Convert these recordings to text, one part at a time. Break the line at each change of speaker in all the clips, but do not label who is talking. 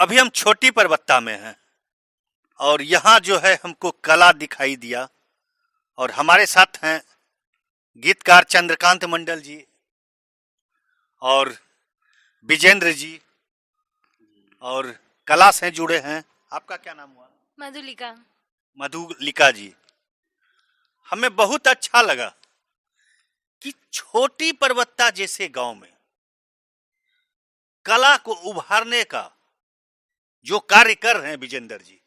अभी हम छोटी परबत्ता में हैं और यहाँ जो है हमको कला दिखाई दिया और हमारे साथ हैं गीतकार चंद्रकांत मंडल जी और विजेंद्र जी और कला से जुड़े हैं। आपका क्या नाम हुआ?
मधुलिका।
मधुलिका जी। हमें बहुत अच्छा लगा कि छोटी परबत्ता जैसे गांव में कला को उभारने का जो कार्य कर रहे हैं विजेंद्र जी,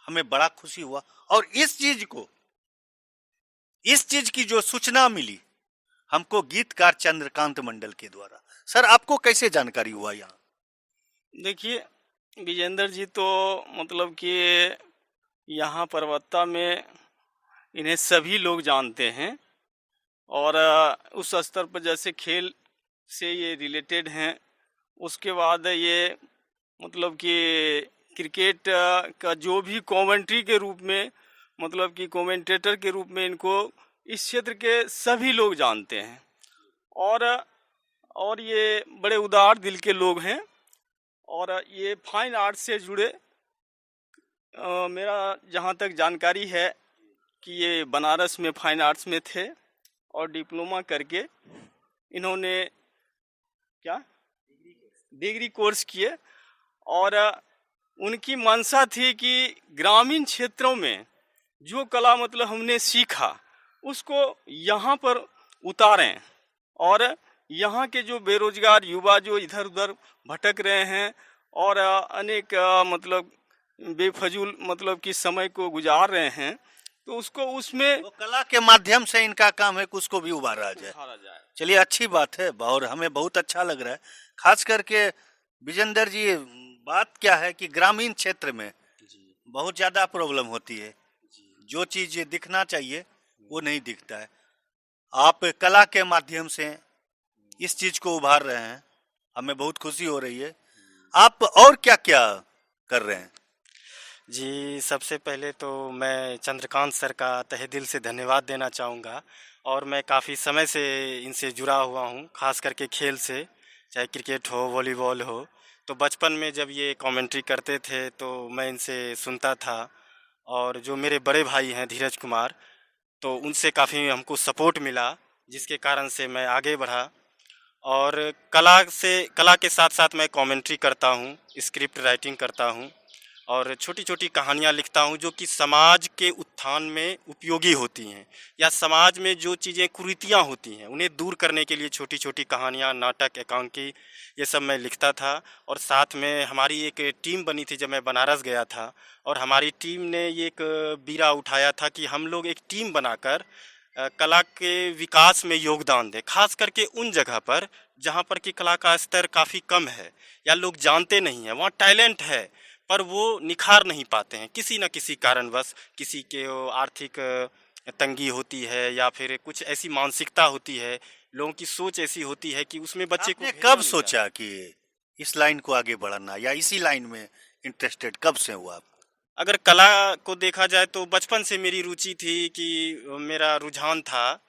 हमें बड़ा खुशी हुआ। और इस चीज की जो सूचना मिली हमको गीतकार चंद्रकांत मंडल के द्वारा। सर, आपको कैसे जानकारी हुआ? यहाँ
देखिए, विजेंद्र जी तो मतलब कि यहाँ परबत्ता में इन्हें सभी लोग जानते हैं और उस स्तर पर जैसे खेल से ये रिलेटेड हैं। उसके बाद ये मतलब कि क्रिकेट का जो भी कमेंट्री के रूप में मतलब कि कमेंटेटर के रूप में इनको इस क्षेत्र के सभी लोग जानते हैं और ये बड़े उदार दिल के लोग हैं और ये फाइन आर्ट से जुड़े मेरा जहाँ तक जानकारी है कि ये बनारस में फाइन आर्ट्स में थे और डिप्लोमा करके इन्होंने क्या डिग्री कोर्स किए और उनकी मंशा थी कि ग्रामीण क्षेत्रों में जो कला मतलब हमने सीखा उसको यहाँ पर उतारें और यहाँ के जो बेरोजगार युवा जो इधर उधर भटक रहे हैं और अनेक मतलब बेफजूल मतलब कि समय को गुजार रहे हैं, तो उसको उसमें
कला के माध्यम से इनका काम है कि उसको भी उभारा जाए। चलिए, अच्छी बात है और हमें बहुत अच्छा लग रहा है। खास करके विजेंद्र जी, बात क्या है कि ग्रामीण क्षेत्र में बहुत ज्यादा प्रॉब्लम होती है, जो चीज दिखना चाहिए वो नहीं दिखता है। आप कला के माध्यम से इस चीज को उभार रहे हैं, हमें बहुत खुशी हो रही है। आप और क्या क्या कर रहे हैं?
जी, सबसे पहले तो मैं चंद्रकांत सर का तहे दिल से धन्यवाद देना चाहूँगा और मैं काफ़ी समय से इनसे जुड़ा हुआ हूँ, खास करके खेल से, चाहे क्रिकेट हो वॉलीबॉल हो। तो बचपन में जब ये कमेंट्री करते थे तो मैं इनसे सुनता था और जो मेरे बड़े भाई हैं धीरज कुमार, तो उनसे काफ़ी हमको सपोर्ट मिला, जिसके कारण से मैं आगे बढ़ा और कला के साथ साथ मैं कमेंट्री करता हूँ, स्क्रिप्ट राइटिंग करता हूँ और छोटी छोटी कहानियाँ लिखता हूँ जो कि समाज के उत्थान में उपयोगी होती हैं या समाज में जो चीज़ें कुरीतियाँ होती हैं उन्हें दूर करने के लिए छोटी छोटी कहानियाँ, नाटक, एकांकी, ये सब मैं लिखता था। और साथ में हमारी एक टीम बनी थी जब मैं बनारस गया था और हमारी टीम ने ये एक बीड़ा उठाया था कि हम लोग एक टीम बनाकर कला के विकास में योगदान दें, खास करके उन जगह पर जहाँ पर कि कला का स्तर काफ़ी कम है या लोग जानते नहीं हैं, वहाँ टैलेंट है पर वो निखार नहीं पाते हैं किसी न किसी कारणवश। किसी के आर्थिक तंगी होती है या फिर कुछ ऐसी मानसिकता होती है, लोगों की सोच ऐसी होती है कि उसमें बच्चे को
कब सोचा कि इस लाइन को आगे बढ़ाना या इसी लाइन में इंटरेस्टेड कब से हुआ?
अगर कला को देखा जाए तो बचपन से मेरी रुचि थी कि मेरा रुझान था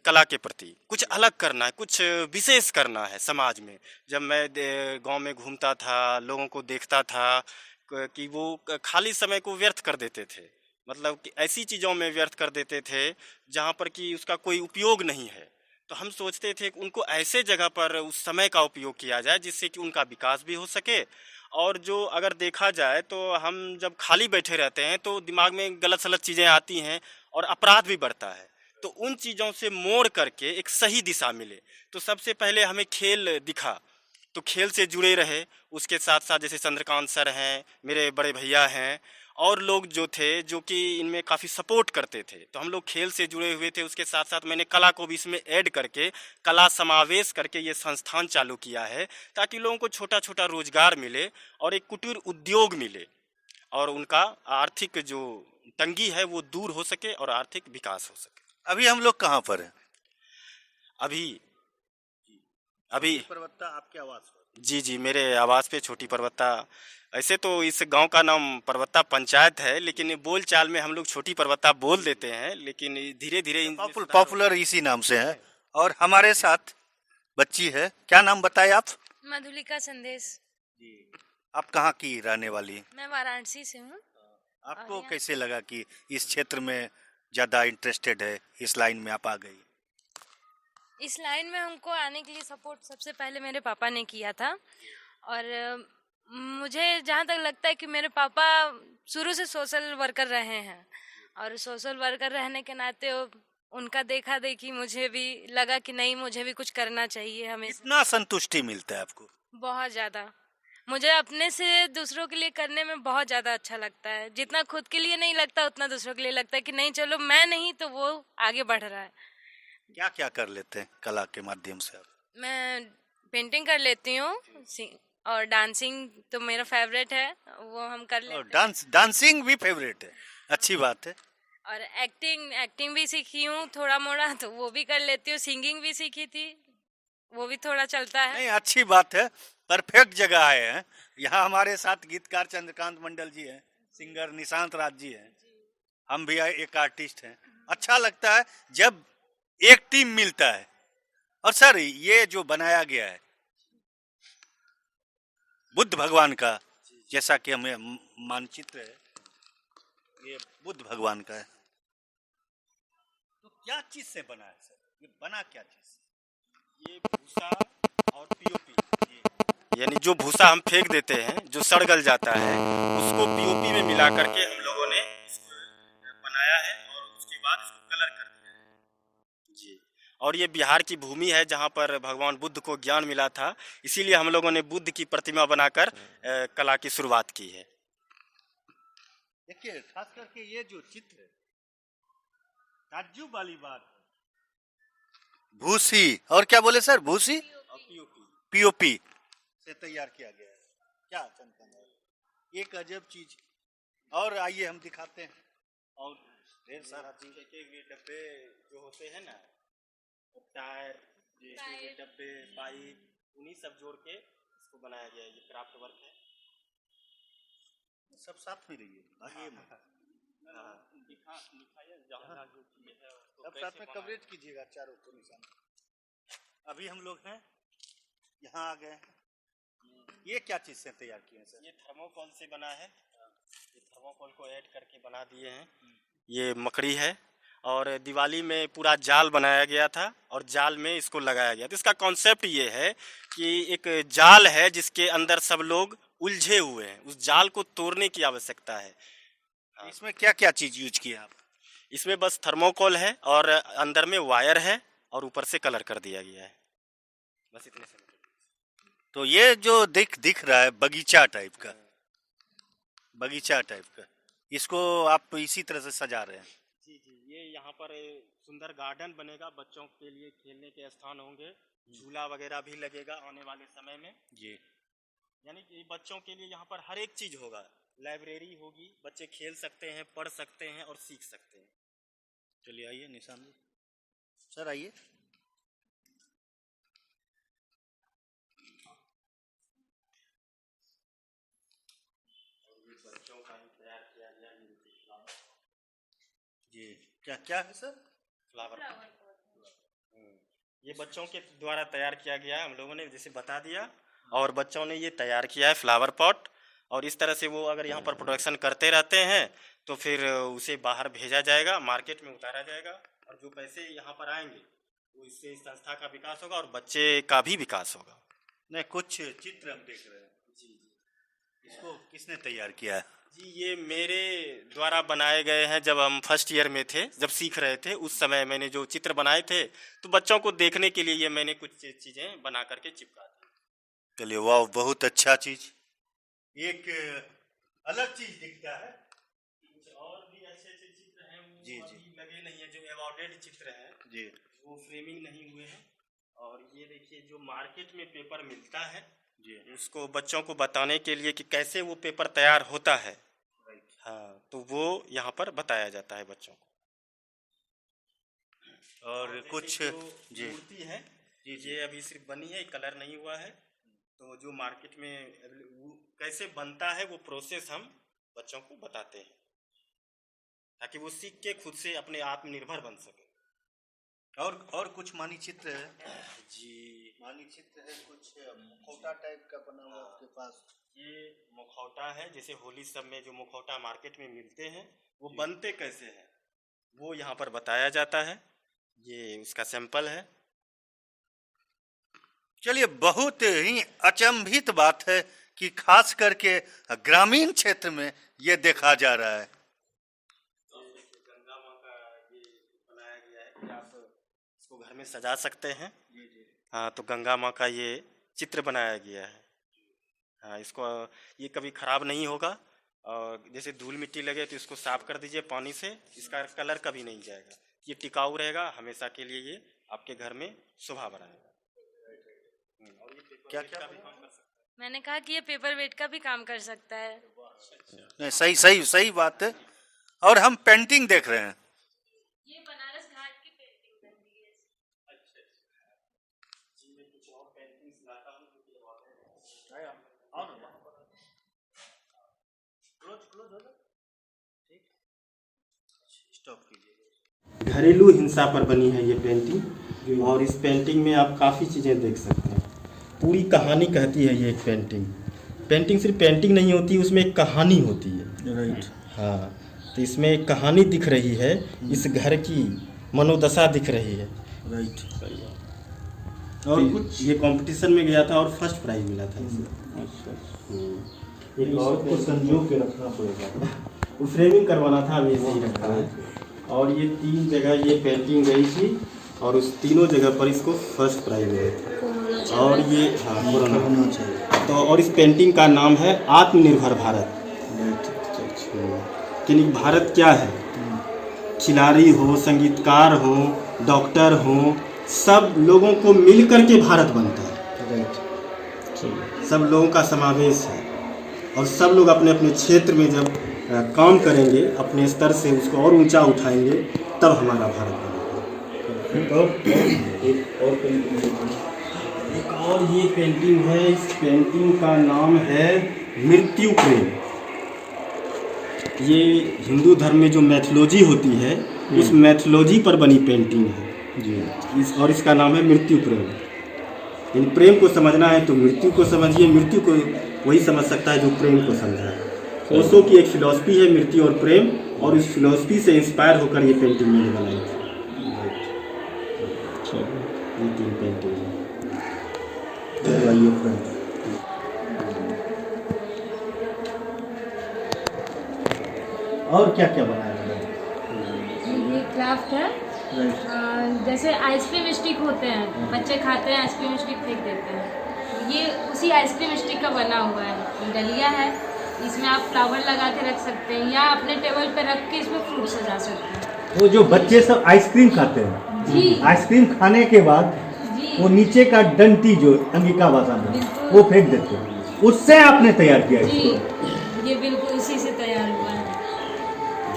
कला के प्रति, कुछ अलग करना है, कुछ विशेष करना है समाज में। जब मैं गांव में घूमता था, लोगों को देखता था कि वो खाली समय को व्यर्थ कर देते थे, मतलब कि ऐसी चीज़ों में व्यर्थ कर देते थे जहाँ पर कि उसका कोई उपयोग नहीं है। तो हम सोचते थे कि उनको ऐसे जगह पर उस समय का उपयोग किया जाए जिससे कि उनका विकास भी हो सके। और जो अगर देखा जाए तो हम जब खाली बैठे रहते हैं तो दिमाग में गलत सलत चीज़ें आती हैं और अपराध भी बढ़ता है। तो उन चीज़ों से मोड़ करके एक सही दिशा मिले, तो सबसे पहले हमें खेल दिखा, तो खेल से जुड़े रहे। उसके साथ साथ जैसे चंद्रकांत सर हैं, मेरे बड़े भैया हैं और लोग जो थे जो कि इनमें काफ़ी सपोर्ट करते थे, तो हम लोग खेल से जुड़े हुए थे। उसके साथ साथ मैंने कला को भी इसमें ऐड करके कला समावेश करके ये संस्थान चालू किया है ताकि लोगों को छोटा छोटा रोजगार मिले और एक कुटीर उद्योग मिले और उनका आर्थिक जो तंगी है वो दूर हो सके और आर्थिक विकास हो सके।
अभी हम लोग कहाँ पर हैं?
अभी
पर्वता आपके आवास पर?
जी, मेरे आवास पे छोटी परबत्ता। ऐसे तो इस गांव का नाम परबत्ता पंचायत है, लेकिन बोल चाल में हम लोग छोटी परबत्ता बोल देते हैं, लेकिन धीरे धीरे
पॉपुलर इसी नाम से है। और हमारे साथ बच्ची है, क्या नाम बताए आप?
मधुलिका संदेश।
आप कहाँ की रहने वाली हैं?
मैं वाराणसी से हूँ।
आपको
यहाँ-
कैसे लगा कि इस क्षेत्र में ज्यादा इंटरेस्टेड है, इस लाइन में आप आ गई?
इस लाइन में हमको आने के लिए सपोर्ट सबसे पहले मेरे पापा ने किया था। और मुझे जहाँ तक लगता है कि मेरे पापा शुरू से सोशल वर्कर रहे हैं, और सोशल वर्कर रहने के नाते उनका देखा देखी मुझे भी लगा कि नहीं, मुझे भी कुछ करना चाहिए हमें।
कितना संतुष्टि मिलता है आपको?
बहुत ज़्यादा। मुझे अपने से दूसरों के लिए करने में बहुत ज़्यादा अच्छा लगता है। जितना खुद के लिए नहीं लगता उतना दूसरों के लिए लगता है कि नहीं, चलो मैं नहीं तो वो आगे बढ़ रहा है।
क्या क्या कर लेते हैं कला के माध्यम से आप?
मैं पेंटिंग कर लेती हूँ, और डांसिंग तो मेरा फेवरेट है, वो हम कर लेते हैं।
डांसिंग भी फेवरेट है, अच्छी बात है।
और एक्टिंग भी सीखी हूँ थोड़ा मोड़ा, तो वो भी कर लेती हूँ। सिंगिंग भी सीखी थी, वो भी थोड़ा चलता है।
नहीं, अच्छी बात है, परफेक्ट जगह आए हैं। यहाँ हमारे साथ गीतकार चंद्रकांत मंडल जी हैं, सिंगर निशांत राज जी हैं, हम भी एक आर्टिस्ट हैं। अच्छा लगता है जब एक टीम मिलता है। और सर, ये जो बनाया गया है बुद्ध भगवान का, जैसा कि हमें मानचित्र है, ये बुद्ध भगवान का है, तो क्या चीज से बना है सर? ये बना क्या चीज से?
ये भूसा और पीओपी, यानी जो भूसा हम फेंक देते हैं जो सड़ गल जाता है, उसको पीओपी में मिला करके हम लोगों ने इसको बनाया है और उसके बाद इसको कलर कर दिया है जी। और ये बिहार की भूमि है जहाँ पर भगवान बुद्ध को ज्ञान मिला था, इसीलिए हम लोगों ने बुद्ध की प्रतिमा बनाकर कला की शुरुआत की है।
देखिए, खास करके ये जो चित्र है, ताज्जुब वाली बात है। भूसी और क्या बोले सर? भूसी पीओपी से तैयार किया गया है। क्या चंदन, एक अजब चीज। और आइए हम दिखाते हैं, और ढेर सारा चीज।
हुए डब्बे जो होते हैं ना, टायर, डब्बे, पाइप, उन्हीं सब जोड़ के इसको बनाया गया है। ये क्राफ्ट वर्क है।
सब साथ में रहिए, भागिए मत। सब साथ में कवरेज कीजिएगा चारों को निशान। अभी हम लोग हैं यहाँ आ गए। ये क्या चीज से तैयार किए हैं सर?
ये थर्मोकोल से बना है। ये थर्मोकोल को ऐड करके बना दिए हैं। ये मकड़ी है और दिवाली में पूरा जाल बनाया गया था और जाल में इसको लगाया गया। तो इसका कॉन्सेप्ट ये है कि एक जाल है जिसके अंदर सब लोग उलझे हुए हैं, उस जाल को तोड़ने की आवश्यकता है।
इसमें क्या क्या चीज यूज किया आप?
इसमें बस थर्मोकोल है और अंदर में वायर है और ऊपर से कलर कर दिया गया है, बस इतने से।
तो ये जो दिख रहा है बगीचा टाइप का, बगीचा टाइप का, इसको आप इसी तरह से सजा रहे हैं?
जी जी, ये यहाँ पर सुंदर गार्डन बनेगा, बच्चों के लिए खेलने के स्थान होंगे, झूला वगैरह भी लगेगा आने वाले समय में
जी।
यानी कि बच्चों के लिए यहाँ पर हर एक चीज होगा। लाइब्रेरी होगी, बच्चे खेल सकते हैं, पढ़ सकते हैं और सीख सकते हैं।
चलिए आइए निशान जी, सर आइए।
बच्चों का ही तैयार किया गया
जी, क्या क्या है सर?
फ्लावर। ये बच्चों के द्वारा तैयार किया गया है, हम लोगों ने जैसे बता दिया, और बच्चों ने ये तैयार किया है फ्लावर पॉट। और इस तरह से वो अगर यहाँ पर प्रोडक्शन करते रहते हैं तो फिर उसे बाहर भेजा जाएगा, मार्केट में उतारा जाएगा, और जो पैसे यहाँ पर आएंगे वो इससे इस संस्था का विकास होगा और बच्चे का भी विकास होगा।
नहीं, कुछ चित्र हम देख रहे हैं जी जी, इसको किसने तैयार किया है?
जी, ये मेरे द्वारा बनाए गए हैं। जब हम फर्स्ट ईयर में थे, जब सीख रहे थे, उस समय मैंने जो चित्र बनाए थे, तो बच्चों को देखने के लिए ये मैंने कुछ चीजें बना करके चिपका दी।
चलिए, वाह, बहुत अच्छा चीज, एक अलग चीज दिखता है।
कुछ और भी अच्छे अच्छे चित्र हैं, वो
जी,
अभी लगे नहीं है, जो अवॉर्डेड चित्र हैं
जी,
वो फ्रेमिंग नहीं हुए हैं। और ये देखिए, जो मार्केट में पेपर मिलता है
जी,
उसको बच्चों को बताने के लिए कि कैसे वो पेपर तैयार होता है, हाँ, तो वो यहाँ पर बताया जाता है बच्चों को।
और कुछ जी
मूर्ति है जी, ये अभी सिर्फ बनी है, कलर नहीं हुआ है। तो जो मार्केट में वो कैसे बनता है वो प्रोसेस हम बच्चों को बताते हैं, ताकि वो सीख के खुद से अपने आत्मनिर्भर बन सके।
और कुछ मानचित्र है
जी,
मानचित्र है, कुछ मुखौटा टाइप का बना हुआ आपके पास?
ये मुखौटा है, जैसे होली सब में जो मुखौटा मार्केट में मिलते हैं वो बनते कैसे हैं वो यहाँ पर बताया जाता है। ये उसका सैंपल है।
चलिए, बहुत ही अचंभित बात है कि खास करके ग्रामीण क्षेत्र में ये देखा जा रहा है।
गंगा माँ का ये बनाया गया है कि आप इसको घर में सजा सकते हैं। हाँ, तो गंगा माँ का ये चित्र बनाया गया है। हाँ, इसको ये कभी खराब नहीं होगा, और जैसे धूल मिट्टी लगे तो इसको साफ कर दीजिए पानी से, इसका कलर कभी नहीं जाएगा, ये टिकाऊ रहेगा हमेशा के लिए, ये आपके घर में शोभा बढ़ाएगा।
क्या क्या
मैंने कहा कि ये पेपर वेट का भी काम कर सकता है।
नहीं, सही सही सही बात है। और हम पेंटिंग देख रहे हैं।
ये बनारस घाट की पेंटिंग बनती है।
घरेलू हिंसा पर बनी है ये पेंटिंग, और इस पेंटिंग में आप काफ़ी चीज़ें देख सकते हैं। पूरी कहानी कहती है ये एक पेंटिंग सिर्फ पेंटिंग नहीं होती, उसमें एक कहानी होती है।
राइट।
हाँ, तो इसमें एक कहानी दिख रही है, इस घर की मनोदशा दिख रही है।
राइट।
और कुछ ये कंपटीशन में गया था और फर्स्ट प्राइज मिला था इसे। एक और
को संजो के रखना पड़ेगा,
वो फ्रेमिंग करवाना था, अभी ऐसे ही रखा है। और ये 3 जगह ये पेंटिंग गई थी, और उस तीनों जगह पर इसको फर्स्ट प्राइज मिला था। और ये हाँ
होना चाहिए।
तो और इस पेंटिंग का नाम है आत्मनिर्भर भारत। कि भारत क्या है, खिलाड़ी हो, संगीतकार हो, डॉक्टर हो, सब लोगों को मिल कर के भारत बनता है।
राइट।
सब लोगों का समावेश है, और सब लोग अपने अपने क्षेत्र में जब काम करेंगे, अपने स्तर से उसको और ऊंचा उठाएंगे, तब हमारा भारत बनेगा। एक और ये पेंटिंग है, इस पेंटिंग का नाम है मृत्यु प्रेम। ये हिंदू धर्म में जो मैथोलॉजी होती है, उस मैथोलॉजी पर बनी पेंटिंग है जी। और इसका नाम है मृत्यु प्रेम। इन प्रेम को समझना है तो मृत्यु को समझिए, मृत्यु को वही समझ सकता है जो प्रेम को समझा है। ओशो की एक फिलॉसफी है मृत्यु और प्रेम, और उस फिलॉसफी से इंस्पायर होकर ये पेंटिंग मैंने बनाई थी। ये 3 पेंटिंग है।
और क्या क्या बनाया है?
ये क्राफ्ट है। जैसे आइसक्रीम स्टिक होते हैं, बच्चे खाते हैं आइसक्रीम स्टिक फेंक देते हैं, ये उसी आइसक्रीम स्टिक का बना हुआ है। डलिया है, इसमें आप फ्लावर लगा के रख सकते हैं, या अपने टेबल पे रख के इसमें फ्रूट सजा सकते हैं।
वो जो बच्चे सब आइसक्रीम खाते हैं
जी,
आइसक्रीम खाने के बाद
जी,
वो नीचे का डंटी जो अंगिका भाषा में
बिल्कुल।
वो फेंक देते हैं, उससे आपने तैयार किया
जी,
इसको।
ये बिल्कुल उसी से तैयार हुआ है।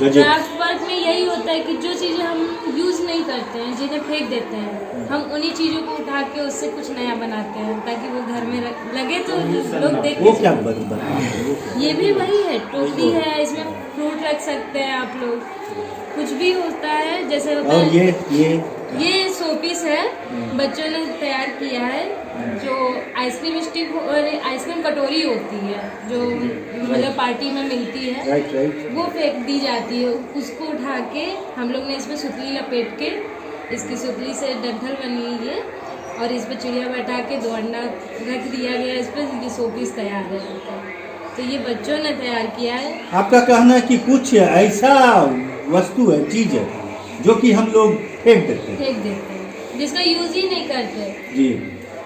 गजब।
क्राफ्ट वर्क में यही होता है कि जो चीज़ें हम यूज़ नहीं करते हैं, जिन्हें फेंक देते हैं, हम उन्हीं चीज़ों को उठा के उससे कुछ नया बनाते हैं, ताकि वो घर में लगे तो लोग देख
वो
के
क्या बना?
ये भी वही है, टोकरी है, इसमें फ्रूट रख सकते हैं आप लोग, कुछ भी होता है। जैसे होता
और
है ये शोपीस है, बच्चों ने तैयार किया है, जो आइसक्रीम स्टिक और आइसक्रीम कटोरी होती है, जो मतलब पार्टी में मिलती है,
राइट राइट।
वो फेंक दी जाती है, उसको उठा के हम लोग ने इसमें सुतली लपेट के, इसकी सुतली से डंठल बनी हुई है, और इस पर चिड़िया बैठा के 2 अंडा रख दिया गया, इस पर ये शोपीस तैयार है। तो ये बच्चों ने तैयार किया है।
आपका कहना है कि कुछ ऐसा वस्तु है, चीज है, जो कि हम लोग फेंक देते हैं,
जिसका यूज ही नहीं करते
जी,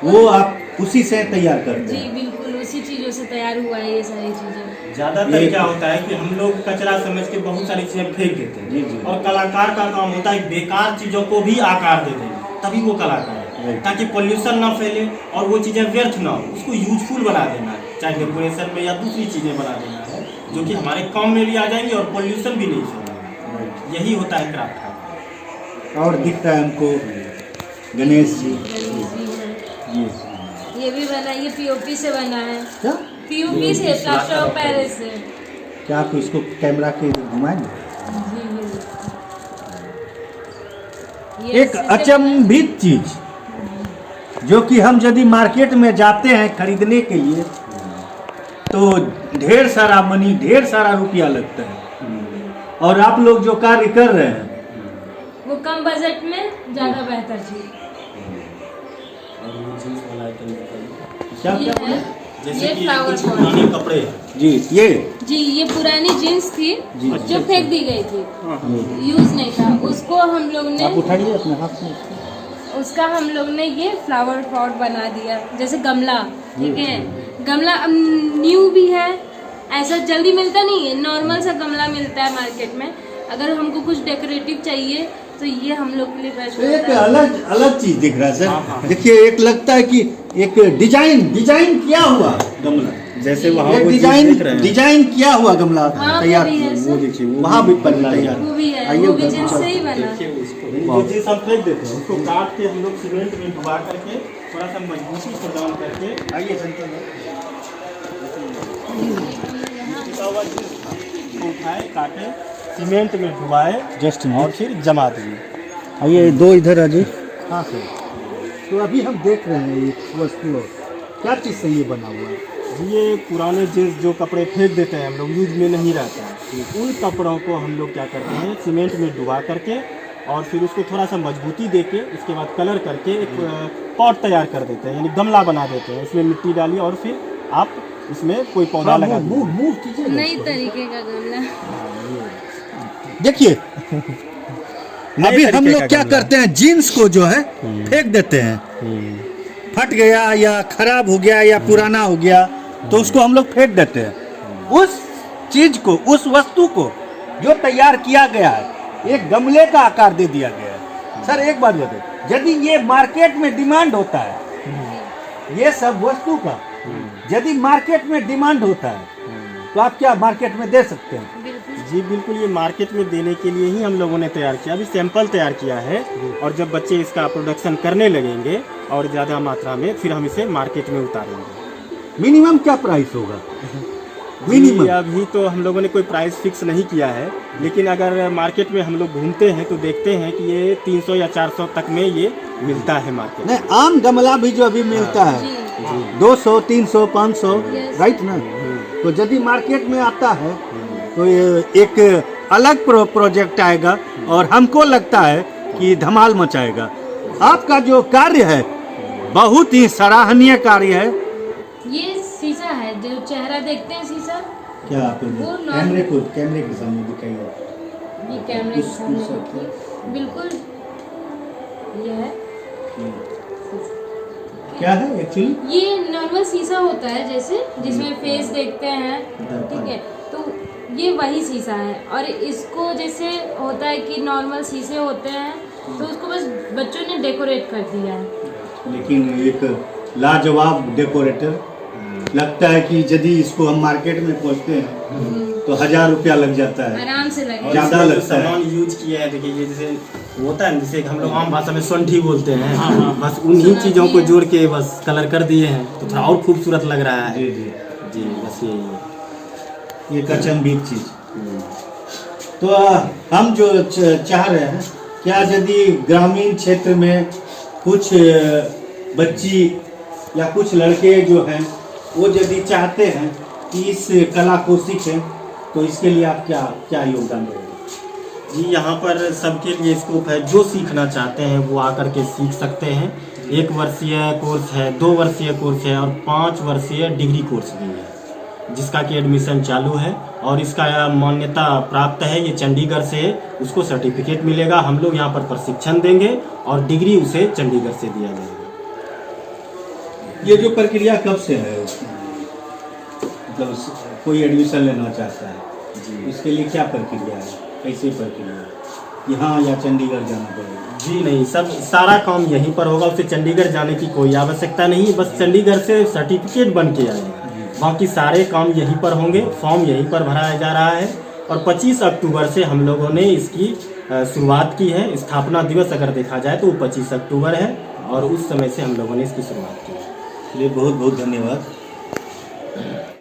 वो आप उसी से तैयार करते
जी,
हैं।
बिल्कुल उसी चीज़ों से तैयार हुआ है ये सारी चीज़ें।
ज़्यादातर क्या होता है कि हम लोग कचरा समझ के बहुत सारी चीज़ें फेंक देते हैं,
जी, जी।
और कलाकार का काम होता है बेकार चीज़ों को भी आकार दे देना, तभी वो कलाकार है, ताकि पोल्यूशन ना फैले और वो चीज़ें व्यर्थ ना हो, उसको यूजफुल बना देना है, चाहे डेकोरेशन में या दूसरी चीज़ें बना देना है, जो कि हमारे काम में भी आ जाएंगी और पोल्यूशन भी नहीं फैलेगा। यही होता है क्राफ्ट का।
और दिखता है हमको गणेश जी,
ये भी बना, ये पीओपी से बना है,
क्या
पीओपी से, प्लास्टर ऑफ पेरिस से।
क्या आप इसको कैमरा के घुमाएंगे?
ये
एक अचंभित चीज, जो कि हम यदि मार्केट में जाते हैं खरीदने के लिए, तो ढेर सारा मनी, ढेर सारा रुपया लगता है। और आप लोग जो कार्य कर रहे हैं
वो कम बजट में ज्यादा बेहतर चीज।
क्या
ये
क्या
है,
जैसे
ये
कि
फ्लावर
कुछ
पॉट।
पुराने कपड़े
जी
जी ये पुरानी जीन्स थी जो फेंक दी गई थी,
जी।
यूज नहीं था, उसको हम लोग ने
आप उठाइए अपने हाथ में।
उसका हम लोग ने ये फ्लावर पॉट बना दिया, जैसे गमला। ठीक है, गमला न्यू भी है, ऐसा जल्दी मिलता नहीं है, नॉर्मल सा गमला मिलता है मार्केट में। अगर हमको कुछ डेकोरेटिव चाहिए तो ये हम लोग के लिए बेस्ट
तो एक
होता है।
अलग अलग चीज दिख रहा है सर। देखिए, एक लगता है कि एक डिजाइन किया हुआ गमला,
जैसे वहाँ
एक
वो चीज़ देख रहे हैं।
डिजाइन किया हुआ गमला
हाँ,
तैयार
वो भी है
किया।
सर।
वहाँ भी बनना तैयार।
वो भी है,
आइए
वो भी
उधर
जिनसे
चलते
ही
हैं।
बना।
जो चीज हम फेंक देते हैं उसको काट के हम लोग सीमेंट में डुबा करके थोड़ा सा मजबूती प्रदान करके
आइए चलते हैं।
उसको उठाए, काटे, सीमेंट में डुबाए
जस्ट
और फिर जमा दिए।
आइए दो इधर आ जाइए। हाँ सर। तो अभी हम देख रहे हैं ये वस्तु, क्या चीज़ से ये बना हुआ है?
ये पुराने जींस जो कपड़े फेंक देते हैं हम लोग, यूज में नहीं रहता है, उन कपड़ों को हम लोग क्या करते हैं सीमेंट में डुबा करके और फिर उसको थोड़ा सा मजबूती देके उसके बाद कलर करके एक पॉट तैयार कर देते हैं, यानी गमला बना देते हैं। उसमें मिट्टी डालिए और फिर आप उसमें कोई पौधा लगा दीजिए।
मूव कीजिए ना
नई
इसको।
तरीके का गमला।
देखिए, अभी हम
तरीके
लोग
का
क्या
गमला।
करते हैं, जीन्स को जो है फेंक देते हैं, फट गया या खराब हो गया या पुराना हो गया तो उसको हम लोग फेंक देते हैं। उस चीज को, उस वस्तु को जो तैयार किया गया है, एक गमले का आकार दे दिया गया है। सर एक बात बताइए, यदि ये मार्केट में डिमांड होता है, ये सब वस्तु का यदि मार्केट में डिमांड होता है तो आप क्या मार्केट में दे सकते हैं?
जी बिल्कुल, ये मार्केट में देने के लिए ही हम लोगों ने तैयार किया। अभी सैंपल तैयार किया है और जब बच्चे इसका प्रोडक्शन करने लगेंगे और ज़्यादा मात्रा में, फिर हम इसे मार्केट में उतारेंगे।
मिनिमम क्या प्राइस होगा?
मिनिमम अभी तो हम लोगों ने कोई प्राइस फिक्स नहीं किया है, लेकिन अगर मार्केट में हम लोग घूमते हैं तो देखते हैं कि ये 300 या 400 तक में ये मिलता है मार्केट में।
नहीं, आम गमला भी जो अभी मिलता है
जी
200, 300, 500,
Yes.
राइट ना? तो यदि मार्केट में आता है तो ये एक अलग प्रोजेक्ट आएगा और हमको लगता है कि धमाल मचाएगा। आपका जो कार्य है बहुत ही सराहनीय कार्य है।
ये शीशा है, जो चेहरा देखते हैं शीशा,
क्या आप
वो
कैमरे के सामने दिखाइए।
ये कैमरे के सामने रखिए, बिल्कुल ये है।
क्या है एक्चुअली?
ये नॉर्मल शीशा होता है जैसे जिसमें फेस देखते हैं, ठीक है, तो ये वही शीशा है। और इसको जैसे होता है कि नॉर्मल शीशे होते हैं तो उसको बस बच्चों ने डेकोरेट कर दिया है।
लेकिन एक लाजवाब डेकोरेटर लगता है कि यदि इसको हम मार्केट में पहुंचते हैं तो 1000 रुपया लग जाता है।
आराम से लगे।
ज्यादा
इसमें जो
लगता है।
सामान यूज किया है, देखिए ये जैसे होता है, जैसे हम लोग आम भाषा में सोंठी बोलते हैं, बस उन्हीं चीज़ों को जोड़ के बस कलर कर दिए हैं तो थोड़ा और खूबसूरत लग रहा है।
जी जी,
जी बस यही है।
ये अचंभित चीज। तो हम जो चाह रहे हैं, क्या यदि ग्रामीण क्षेत्र में कुछ बच्ची या कुछ लड़के जो हैं वो यदि चाहते हैं कि इस कला को सीखें तो इसके लिए आप क्या क्या योगदान देंगे?
जी यहाँ पर सबके लिए स्कोप है, जो सीखना चाहते हैं वो आकर के सीख सकते हैं। 1 वर्षीय कोर्स है, 2 वर्षीय कोर्स है और 5 वर्षीय डिग्री कोर्स भी है, जिसका कि एडमिशन चालू है और इसका मान्यता प्राप्त है। ये चंडीगढ़ से है, उसको सर्टिफिकेट मिलेगा। हम लोग यहाँ पर प्रशिक्षण देंगे और डिग्री उसे चंडीगढ़ से दिया जाएगा।
ये जो प्रक्रिया कब से है? मतलब कोई एडमिशन लेना चाहता है, इसके लिए क्या प्रक्रिया है, कैसे प्रक्रिया है? यहाँ या चंडीगढ़ जाना पड़ेगा?
जी नहीं, सब सारा काम यहीं पर होगा, उसे चंडीगढ़ जाने की कोई आवश्यकता नहीं, बस चंडीगढ़ से सर्टिफिकेट बन के आएगा। बाकी सारे काम यहीं पर होंगे, फॉर्म यहीं पर भराया जा रहा है और 25 अक्टूबर से हम लोगों ने इसकी शुरुआत की है। स्थापना दिवस अगर देखा जाए तो वो 25 अक्टूबर है और उस समय से हम लोगों ने इसकी शुरुआत की है।
चलिए, बहुत बहुत धन्यवाद।